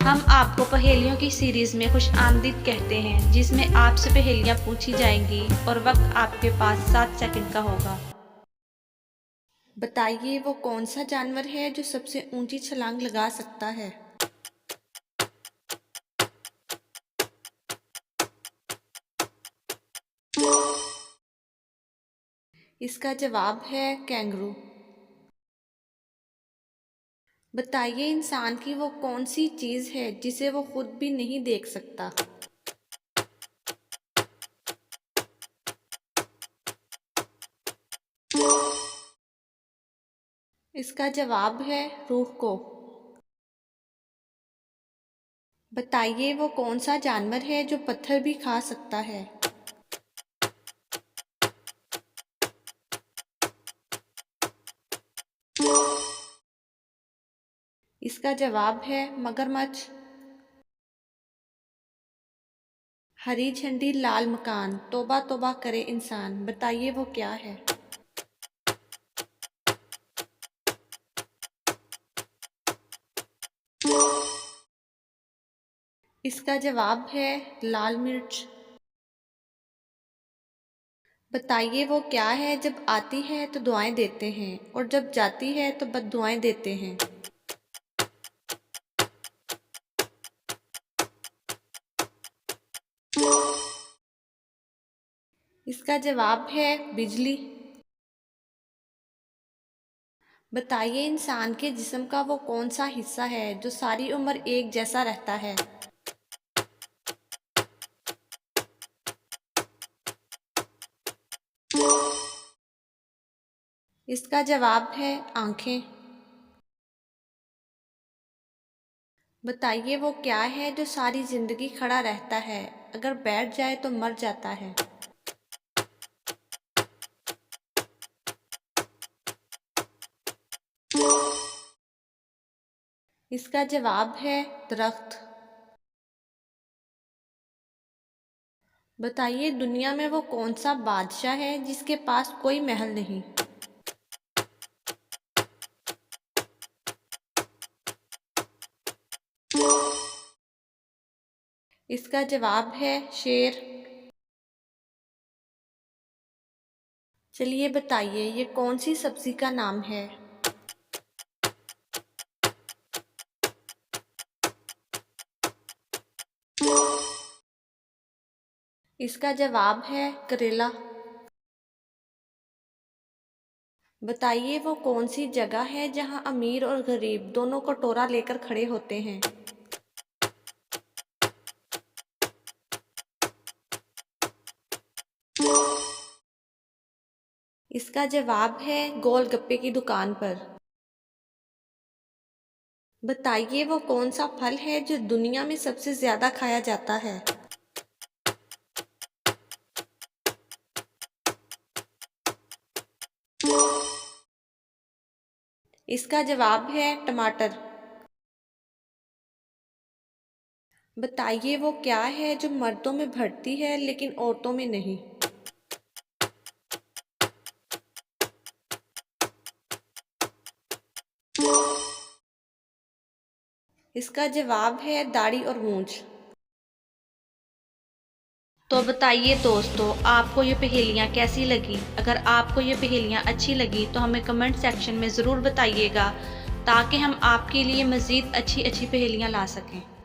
हम आपको पहेलियों की सीरीज में खुश आमदीद कहते हैं, जिसमें आपसे पहेलियां पूछी जाएंगी और वक्त आपके पास 7 सेकंड का होगा। बताइए वो कौन सा जानवर है जो सबसे ऊंची छलांग लगा सकता है। इसका जवाब है कैंगरू। बताइए इंसान की वो कौन सी चीज़ है जिसे वो खुद भी नहीं देख सकता। इसका जवाब है रूह को। बताइए वो कौन सा जानवर है जो पत्थर भी खा सकता है। इसका जवाब है मगरमच्छ। हरी झंडी लाल मकान, तौबा तौबा करे इंसान, बताइए वो क्या है। इसका जवाब है लाल मिर्च। बताइए वो क्या है जब आती है तो दुआएं देते हैं और जब जाती है तो बद्दुआएं देते हैं। इसका जवाब है बिजली। बताइए इंसान के जिस्म का वो कौन सा हिस्सा है जो सारी उम्र एक जैसा रहता है। इसका जवाब है आंखें। बताइए वो क्या है जो सारी जिंदगी खड़ा रहता है, अगर बैठ जाए तो मर जाता है। इसका जवाब है दरख्त। बताइए दुनिया में वो कौन सा बादशाह है जिसके पास कोई महल नहीं। इसका जवाब है शेर। चलिए बताइए ये कौन सी सब्जी का नाम है। इसका जवाब है करेला। बताइए वो कौन सी जगह है जहां अमीर और गरीब दोनों कटोरा लेकर खड़े होते हैं। इसका जवाब है गोलगप्पे की दुकान पर। बताइए वो कौन सा फल है जो दुनिया में सबसे ज्यादा खाया जाता है। इसका जवाब है टमाटर। बताइए वो क्या है जो मर्दों में बढ़ती है लेकिन औरतों में नहीं। इसका जवाब है दाढ़ी और मूंछ। तो बताइए दोस्तों, आपको ये पहेलियां कैसी लगी। अगर आपको ये पहेलियां अच्छी लगी तो हमें कमेंट सेक्शन में ज़रूर बताइएगा, ताकि हम आपके लिए मज़ीद अच्छी अच्छी पहेलियां ला सकें।